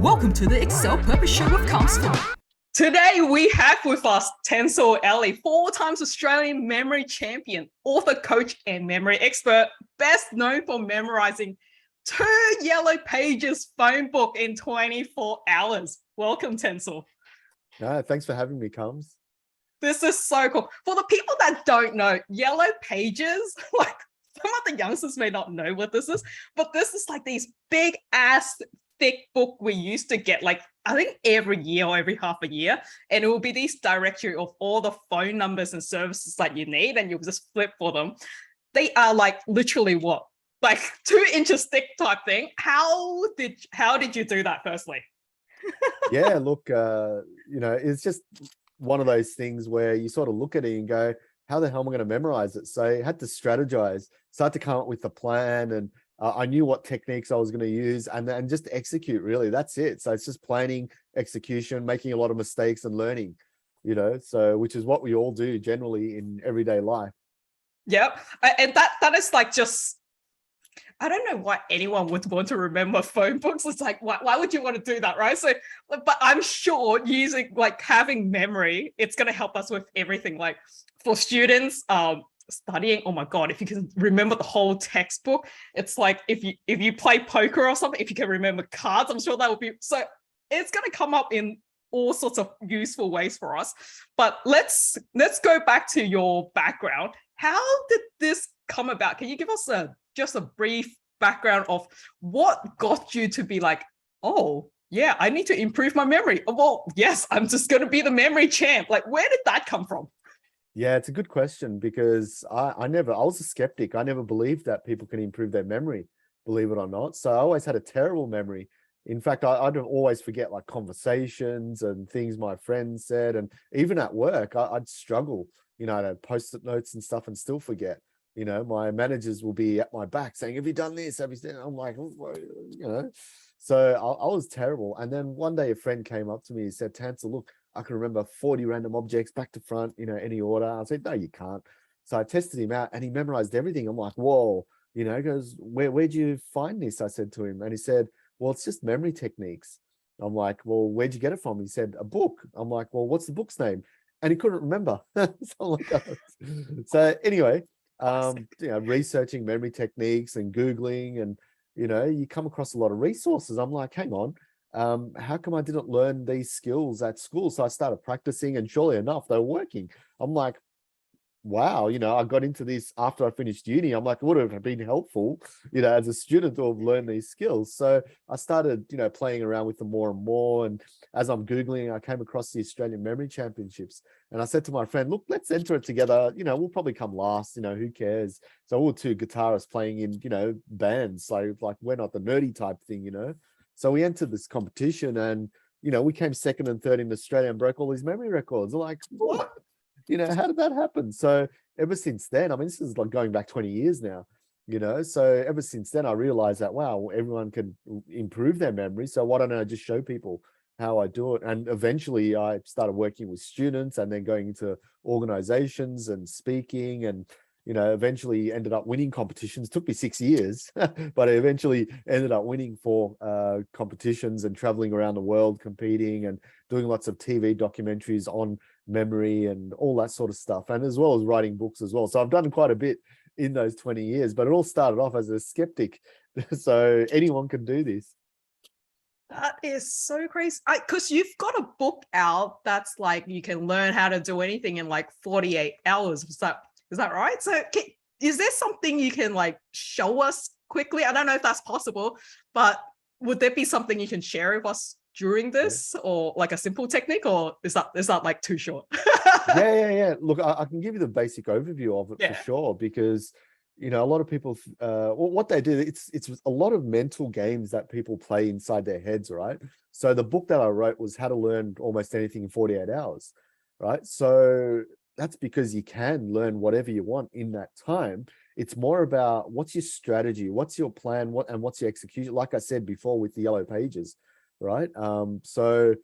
Welcome to the Excel Purpose Show with Counselor. Today we have with us Tansel Ali, 4-time Australian memory champion, author, coach, and memory expert, best known for memorizing 2 yellow pages phone book in 24 hours. Welcome, Tansel. Thanks for having me, Combs. This is so cool. For the people that don't know, yellow pages, like some of the youngsters may not know what this is, but this is like these big ass thick book we used to get, like I think every year or every half a year, and it will be this directory of all the phone numbers and services that you need, and you'll just flip for them. They are like literally what, like 2 inches thick type thing. How did you do that, firstly? Yeah, look, it's just one of those things where you sort of look at it and go, how the hell am I going to memorize it? So I had to strategize, start to come up with a plan, and I knew what techniques I was going to use, and just execute, really. That's it. So it's just planning, execution, making a lot of mistakes and learning, so which is what we all do generally in everyday life. Yep. And that is like, just, I don't know why anyone would want to remember phone books. It's like, why would you want to do that, right? So, but I'm sure using, like, having memory, it's going to help us with everything. Like for students, studying, oh my God, if you can remember the whole textbook, it's like if you play poker or something, if you can remember cards, I'm sure that would be, so it's going to come up in all sorts of useful ways for us. But let's go back to your background. How did this come about? Can you give us just a brief background of what got you to be like, oh yeah, I need to improve my memory? Well, yes, I'm just going to be the memory champ. Like, where did that come from? Yeah, it's a good question, because I was a skeptic. I never believed that people can improve their memory, believe it or not. So I always had a terrible memory. In fact, I'd always forget like conversations and things my friends said. And even at work, I'd struggle, I'd have post-it notes and stuff and still forget. My managers will be at my back saying, have you done this? Have you done? I'm like, so I was terrible. And then one day a friend came up to me and said, Tansel, look, I can remember 40 random objects back to front, any order. I said, no, you can't. So I tested him out and he memorized everything. I'm like, whoa, he goes, where'd you find this? I said to him, and he said, well, it's just memory techniques. I'm like, well, where'd you get it from? He said, a book. I'm like, well, what's the book's name? And he couldn't remember. So anyway, researching memory techniques and Googling, and, you come across a lot of resources. I'm like, hang on, how come I didn't learn these skills at school? So I started practicing, and surely enough, they were working. I'm like, wow, I got into this after I finished uni. I'm like, it would have been helpful, as a student to have learned these skills. So I started, playing around with them more and more. And as I'm Googling, I came across the Australian Memory Championships. And I said to my friend, look, let's enter it together. We'll probably come last, who cares? So we're 2 guitarists playing in, bands. So like, we're not the nerdy type thing, So we entered this competition, and, we came 2nd and 3rd in Australia and broke all these memory records. We're like, what? How did that happen? So ever since then, I mean, this is like going back 20 years now, so ever since then, I realized that, wow, everyone can improve their memory. So why don't I just show people how I do it? And eventually I started working with students, and then going into organizations and speaking, and, eventually ended up winning competitions. It took me 6 years, but I eventually ended up winning 4 competitions, and traveling around the world competing, and doing lots of TV documentaries on memory and all that sort of stuff, and as well as writing books as well. So I've done quite a bit in those 20 years, but it all started off as a skeptic. So anyone can do this. That is so crazy. Because you've got a book out that's like, you can learn how to do anything in like 48 hours. Is that right? So is there something you can like show us quickly? I don't know if that's possible, but would there be something you can share with us during this, or like a simple technique, or is that like too short? Yeah. Look, I can give you the basic overview of it for sure, because a lot of people, what they do, it's a lot of mental games that people play inside their heads, right? So the book that I wrote was How to Learn Almost Anything in 48 Hours, right? So that's because you can learn whatever you want in that time. It's more about, what's your strategy, what's your plan, what's your execution, like I said before with the yellow pages, right? So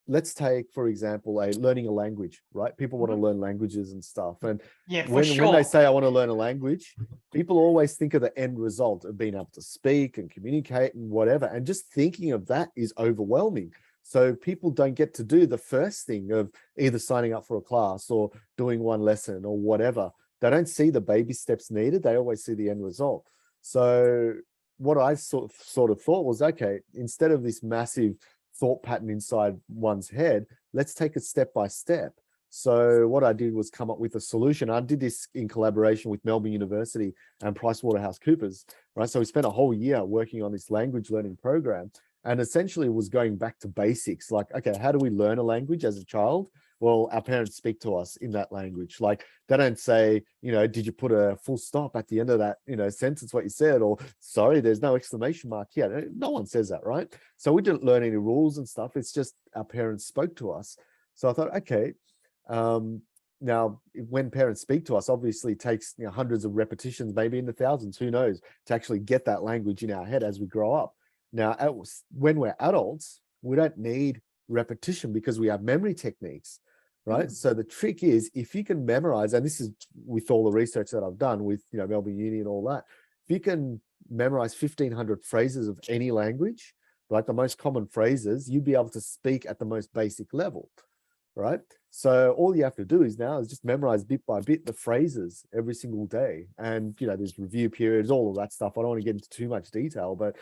let's take, for example, learning a language, right? People want to Mhm. learn languages and stuff. And Yeah, for when they sure. say, I want to learn a language, people always think of the end result of being able to speak and communicate and whatever. And just thinking of that is overwhelming. So people don't get to do the first thing of either signing up for a class or doing one lesson or whatever. They don't see the baby steps needed. They always see the end result. So what I sort of thought was, okay, instead of this massive thought pattern inside one's head, let's take it step by step. So what I did was come up with a solution. I did this in collaboration with Melbourne University and PricewaterhouseCoopers, right? So we spent a whole year working on this language learning program, and essentially was going back to basics. Like, okay, how do we learn a language as a child? Well, our parents speak to us in that language. Like, they don't say, did you put a full stop at the end of that, sentence, what you said, or sorry, there's no exclamation mark here. No one says that, right? So we didn't learn any rules and stuff. It's just our parents spoke to us. So I thought, okay, now when parents speak to us, obviously it takes hundreds of repetitions, maybe in the thousands, who knows, to actually get that language in our head as we grow up. Now, when we're adults, we don't need repetition because we have memory techniques, right? Mm. So the trick is, if you can memorize, and this is with all the research that I've done with Melbourne Uni and all that, if you can memorize 1,500 phrases of any language, like the most common phrases, you'd be able to speak at the most basic level, right? So all you have to do is just memorize bit by bit the phrases every single day. And, there's review periods, all of that stuff. I don't want to get into too much detail, but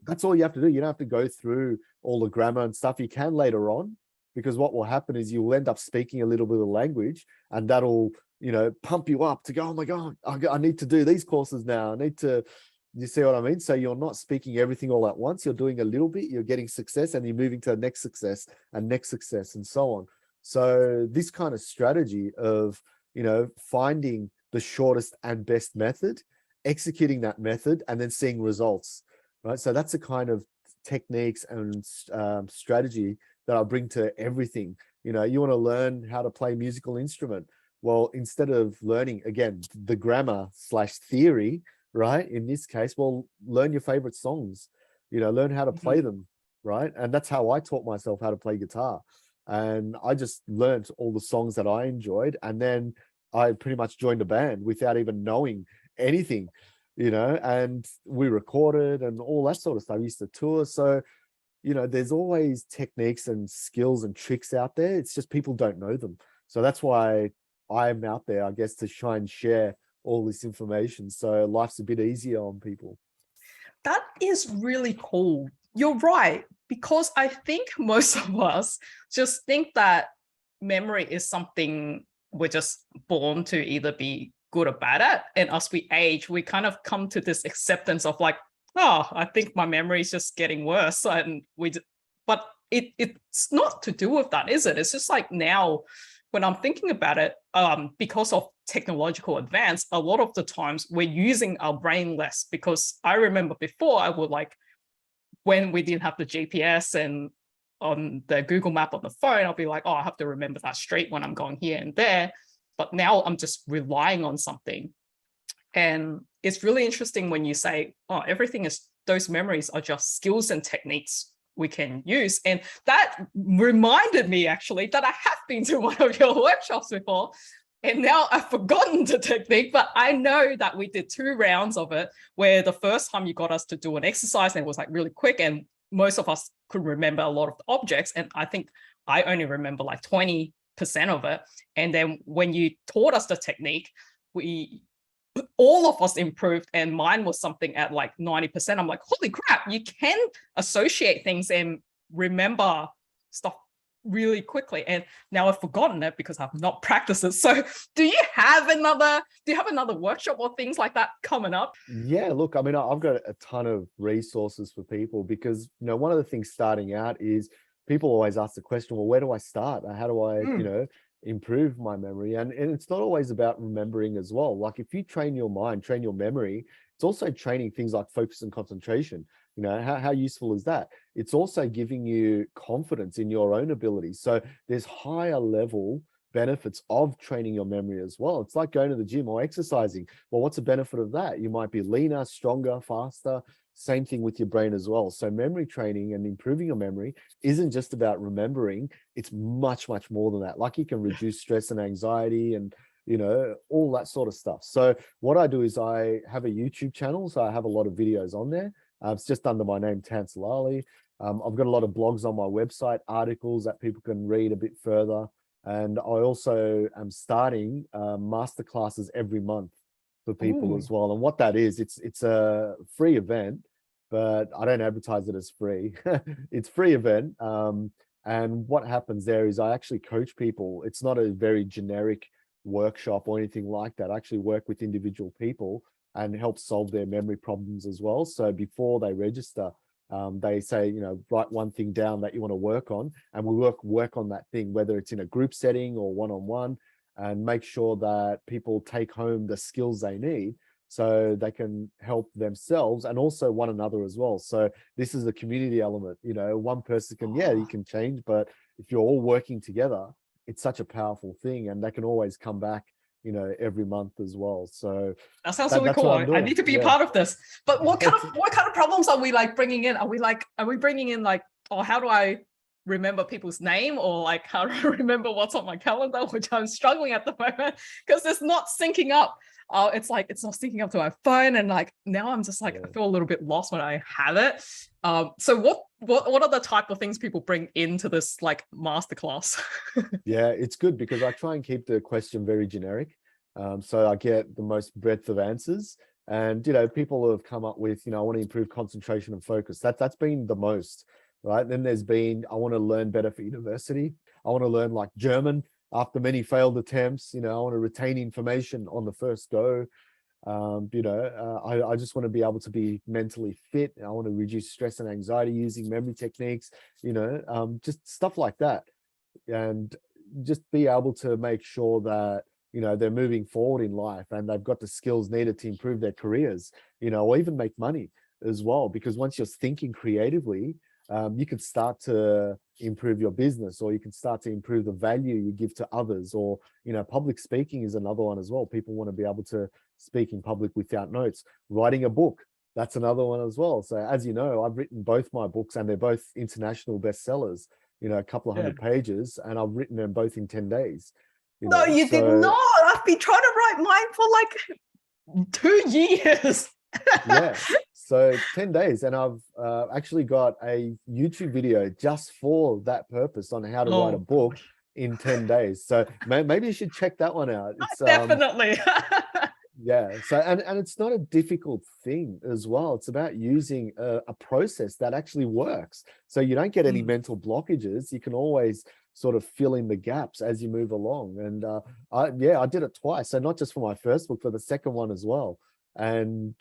that's all you have to do. You don't have to go through all the grammar and stuff. You can later on, because what will happen is you will end up speaking a little bit of language, and that'll, pump you up to go, oh my God, I need to do these courses now. You see what I mean? So you're not speaking everything all at once. You're doing a little bit, you're getting success, and you're moving to the next success and so on. So this kind of strategy of, finding the shortest and best method, executing that method, and then seeing results, right? So that's the kind of techniques and strategy that I bring to everything. You want to learn how to play a musical instrument. Well, instead of learning, again, the grammar / theory, right? In this case, well, learn your favorite songs, learn how to play them, right? And that's how I taught myself how to play guitar. And I just learned all the songs that I enjoyed. And then I pretty much joined a band without even knowing anything, and we recorded and all that sort of stuff. I used to tour. So, there's always techniques and skills and tricks out there. It's just people don't know them. So that's why I'm out there, I guess, to try and share all this information, so life's a bit easier on people. That is really cool. You're right, because I think most of us just think that memory is something we're just born to either be good or bad at. And as we age, we kind of come to this acceptance of like, oh, I think my memory is just getting worse. But it's not to do with that, is it? It's just like now, when I'm thinking about it, because of technological advance, a lot of the times we're using our brain less. Because I remember before, I would like, when we didn't have the GPS and on the Google map on the phone, I'll be like, oh, I have to remember that street when I'm going here and there. But now I'm just relying on something. And it's really interesting when you say, oh, those memories are just skills and techniques we can use. And that reminded me actually that I have been to one of your workshops before. And now I've forgotten the technique, but I know that we did 2 rounds of it, where the first time you got us to do an exercise and it was like really quick, and most of us could remember a lot of the objects. And I think I only remember like 20% of it. And then when you taught us the technique, all of us improved, and mine was something at like 90%. I'm like, holy crap, you can associate things and remember stuff really quickly. And now I've forgotten it because I've not practiced it. So do you have another workshop or things like that coming up? Yeah, look, I mean, I've got a ton of resources for people, because, one of the things starting out is people always ask the question, well, where do I start? How do I, improve my memory? And it's not always about remembering as well. Like, if you train your mind, train your memory, it's also training things like focus and concentration. How useful is that? It's also giving you confidence in your own abilities. So there's higher level benefits of training your memory as well. It's like going to the gym or exercising. Well, what's the benefit of that? You might be leaner, stronger, faster. same thing with your brain as well. So memory training and improving your memory isn't just about remembering. It's much, much more than that. Like you can reduce stress and anxiety and, all that sort of stuff. So what I do is I have a YouTube channel. So I have a lot of videos on there. It's just under my name, Tansel Ali. I've got a lot of blogs on my website, articles that people can read a bit further. And I also am starting masterclasses every month for people as well. And what that is, it's a free event, but I don't advertise it as free. It's free event. And what happens there is I actually coach people. It's not a very generic workshop or anything like that. I actually work with individual people and help solve their memory problems as well. So before they register, they say, write one thing down that you want to work on, and we work on that thing, whether it's in a group setting or one-on-one, and make sure that people take home the skills they need so they can help themselves and also one another as well. So this is a community element. One person can, you can change, but if you're all working together, it's such a powerful thing, and they can always come back, every month as well. So that sounds really cool. I need to be a part of this. But what kind of problems are we like bringing in? Are we bringing in like, oh, how do I remember people's name, or like how do I remember what's on my calendar, which I'm struggling at the moment because it's not syncing up. It's like it's not syncing up to my phone, and like now I'm just like I feel a little bit lost when I have it. So what are the type of things people bring into this like masterclass? Yeah, it's good because I try and keep the question very generic, so I get the most breadth of answers. And people have come up with, I want to improve concentration and focus. That's been the most. Right. Then there's been, I want to learn better for university. I want to learn like German after many failed attempts. I want to retain information on the first go. I just want to be able to be mentally fit. I want to reduce stress and anxiety using memory techniques, just stuff like that. And just be able to make sure that, they're moving forward in life and they've got the skills needed to improve their careers, or even make money as well. Because once you're thinking creatively, you can start to improve your business, or you can start to improve the value you give to others, or, public speaking is another one as well. People want to be able to speak in public without notes. Writing a book, that's another one as well. So as you know, I've written both my books and they're both international bestsellers, a couple of hundred pages, and I've written them both in 10 days. No, you did not. I've been trying to write mine for like 2 years. Yeah, so 10 days, and I've actually got a YouTube video just for that purpose on how to write a book in 10 days. So maybe you should check that one out. It's definitely. Yeah, so and it's not a difficult thing as well. It's about using a process that actually works, so you don't get any mental blockages. You can always sort of fill in the gaps as you move along. And I did it twice, so not just for my first book, for the second one as well, and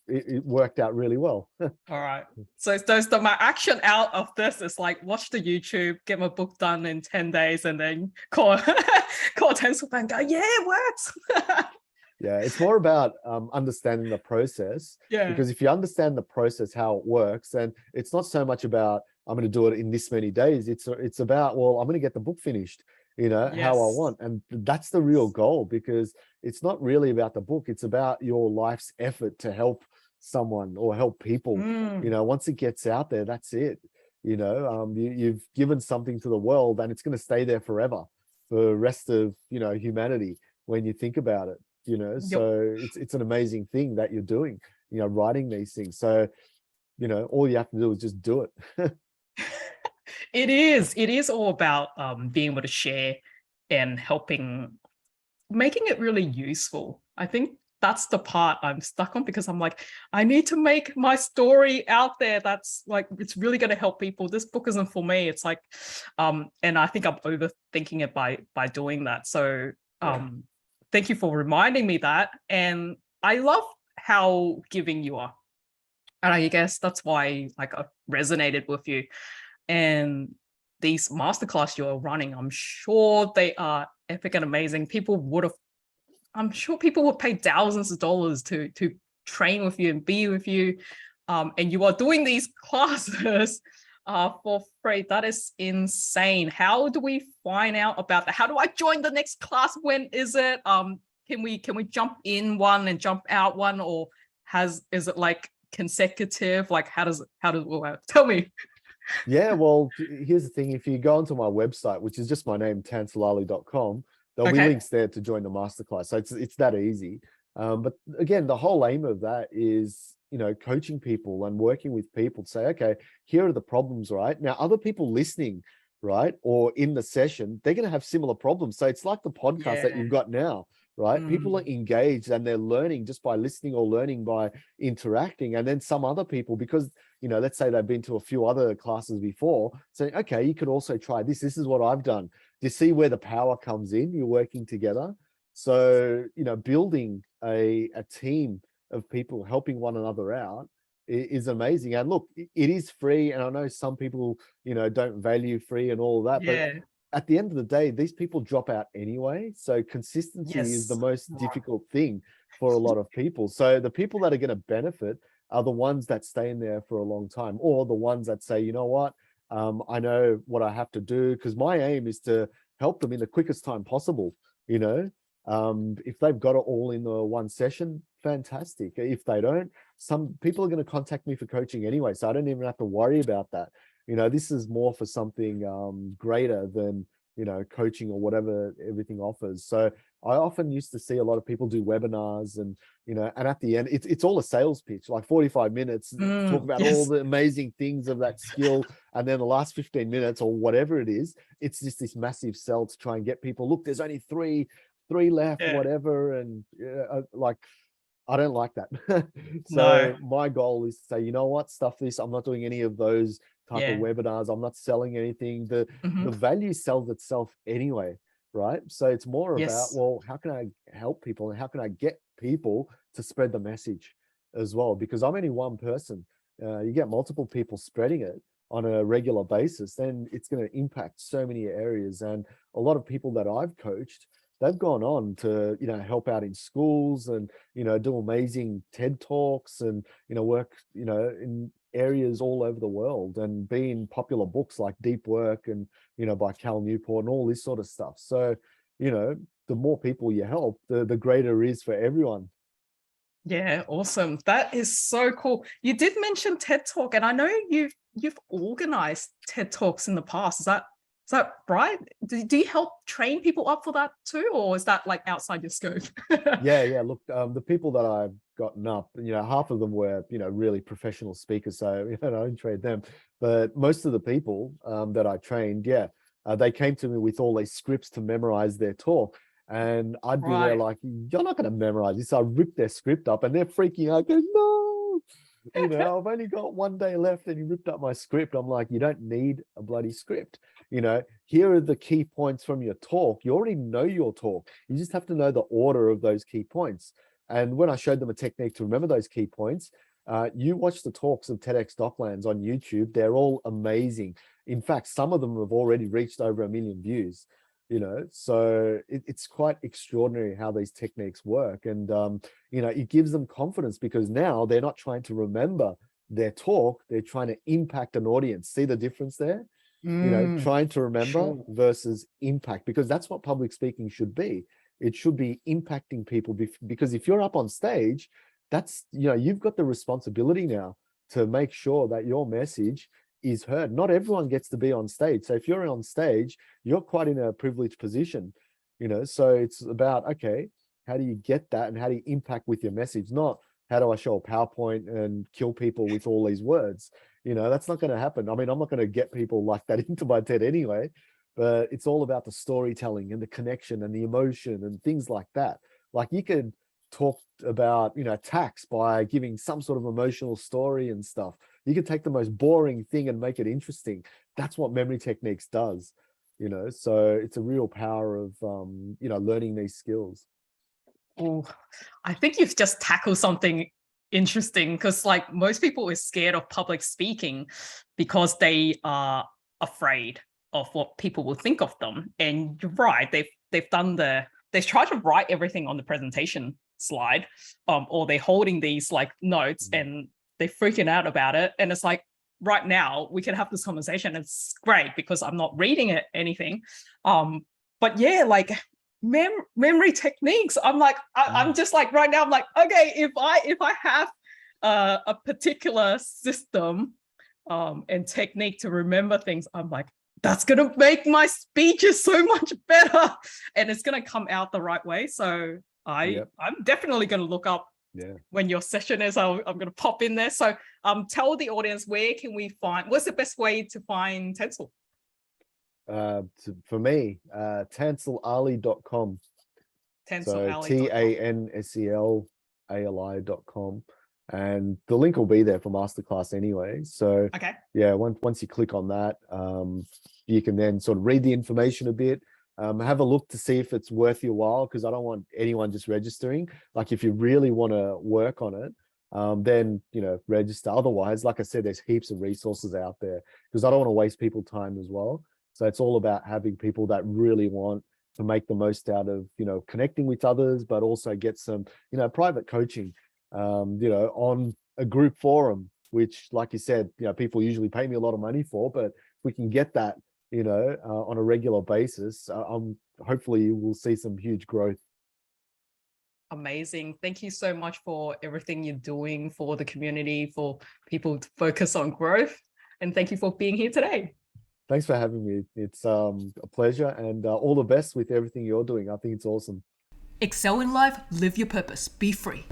it worked out really well. All right. So my action out of this is like watch the YouTube, get my book done in 10 days, and then call Tansel and go, yeah, it works. Yeah, it's more about understanding the process. Yeah. Because if you understand the process, how it works, then it's not so much about I'm going to do it in this many days. It's about, well, I'm going to get the book finished, how I want. And that's the real goal, because it's not really about the book. It's about your life's effort to help someone or help people. Once it gets out there, that's it. You've given something to the world, and it's going to stay there forever for the rest of, humanity when you think about it. So it's an amazing thing that you're doing, writing these things. So, all you have to do is just do it. It is all about being able to share and making it really useful. I think that's the part I'm stuck on, because I'm like, I need to make my story out there that's like, it's really going to help people. This book isn't for me. It's like, and I think I'm overthinking it by doing that. So thank you for reminding me that. And I love how giving you are. And I guess that's why like I resonated with you. And these masterclass you're running, I'm sure they are epic and amazing. I'm sure people would pay thousands of dollars to train with you and be with you. And you are doing these classes for free. That is insane. How do we find out about that? How do I join the next class? When is it? Can we jump in one and jump out one, or is it like consecutive? Like well, tell me. Yeah, well, here's the thing. If you go onto my website, which is just my name, tanselali.com, there'll be Okay. links there to join the masterclass. So it's that easy. But again, the whole aim of that is, coaching people and working with people to say, okay, here are the problems, right? Now, other people listening, right, or in the session, they're going to have similar problems. So it's like the podcast that you've got now, right? People are engaged and they're learning just by listening or learning by interacting. And then some other people, because let's say they've been to a few other classes before, saying, okay, you could also try this. This is what I've done. Do you see where the power comes in? You're working together. So, building a team of people helping one another out is amazing. And look, it is free. And I know some people, don't value free and all of that, but Yeah. at the end of the day, these people drop out anyway. So consistency is the Yes. most difficult thing for a lot of people. So the people that are going to benefit are the ones that stay in there for a long time, or the ones that say, you know what, I know what I have to do, because my aim is to help them in the quickest time possible. If they've got it all in the one session, fantastic. If they don't, some people are going to contact me for coaching anyway, so I don't even have to worry about that. This is more for something greater than coaching or whatever everything offers. So I often used to see a lot of people do webinars and and at the end it's all a sales pitch, like 45 minutes, talk about all Yes. the amazing things of that skill, and then the last 15 minutes or whatever it is, it's just this massive sell to try and get people, look, there's only three left, Yeah. whatever. And like, I don't like that. No. So my goal is to say, you know what, stuff this. I'm not doing any of those type of Yeah. webinars. I'm not selling anything. The value sells itself anyway, right? So it's more about, Yes. well, how can I help people and how can I get people to spread the message as well? Because I'm only one person. You get multiple people spreading it on a regular basis, then it's going to impact so many areas. And a lot of people that I've coached, they've gone on to help out in schools and do amazing TED Talks and work in areas all over the world and be in popular books like Deep Work and by Cal Newport and all this sort of stuff. So the more people you help, the greater it is for everyone. Yeah, awesome. That is so cool. You did mention TED Talk, and I know you've organized TED Talks in the past. Is that right? Do you help train people up for that too, or is that like outside your scope? Yeah. Look, the people that I've gotten up, half of them were, really professional speakers. So, I don't train them. But most of the people that I trained, they came to me with all these scripts to memorize their talk. And I'd be there Right. like, you're not going to memorize this. I ripped their script up and they're freaking out, going, no, I've only got one day left and you ripped up my script. I'm like, you don't need a bloody script. Here are the key points from your talk. You already know your talk. You just have to know the order of those key points. And when I showed them a technique to remember those key points, you watch the talks of TEDx Docklands on YouTube. They're all amazing. In fact, some of them have already reached over 1 million views. So it's quite extraordinary how these techniques work. And it gives them confidence, because now they're not trying to remember their talk, they're trying to impact an audience. See the difference there? Trying to remember versus impact, because that's what public speaking should be. It should be impacting people, because if you're up on stage, that's you've got the responsibility now to make sure that your message is heard. Not everyone gets to be on stage. So if you're on stage, you're quite in a privileged position, so it's about, okay, how do you get that and how do you impact with your message? Not how do I show a PowerPoint and kill people with all these words? That's not going to happen. I mean, I'm not going to get people like that into my TED anyway, but it's all about the storytelling and the connection and the emotion and things like that. Like, you could talk about, tax by giving some sort of emotional story and stuff. You can take the most boring thing and make it interesting. That's what memory techniques does, so it's a real power of, learning these skills. Oh, I think you've just tackled something interesting, because like most people are scared of public speaking because they are afraid of what people will think of them. And you're right, they've tried to write everything on the presentation slide, or they're holding these like notes and they're freaking out about it. And it's like, right now we can have this conversation. It's great because I'm not reading anything. But yeah, like memory techniques. I'm like, I'm just like, right now, I'm like, okay, if I have a particular system and technique to remember things, I'm like, that's going to make my speeches so much better and it's going to come out the right way. So I'm definitely going to look up when your session is. I'm going to pop in there. So tell the audience, where can we find, what's the best way to find Tansel? For me, tanselali.com. Tansel TANSELALI.com. And the link will be there for masterclass anyway. So once you click on that, you can then sort of read the information a bit, have a look to see if it's worth your while, because I don't want anyone just registering. Like if you really want to work on it, then register. Otherwise, like I said, there's heaps of resources out there, because I don't want to waste people's time as well. So it's all about having people that really want to make the most out of connecting with others, but also get some private coaching on a group forum, which, like you said, people usually pay me a lot of money for. But if we can get that on a regular basis, hopefully we'll see some huge growth. Amazing. Thank you so much for everything you're doing for the community, for people to focus on growth. And thank you for being here today. Thanks for having me. It's a pleasure, and all the best with everything you're doing. I think it's awesome. Excel in life, live your purpose, be free.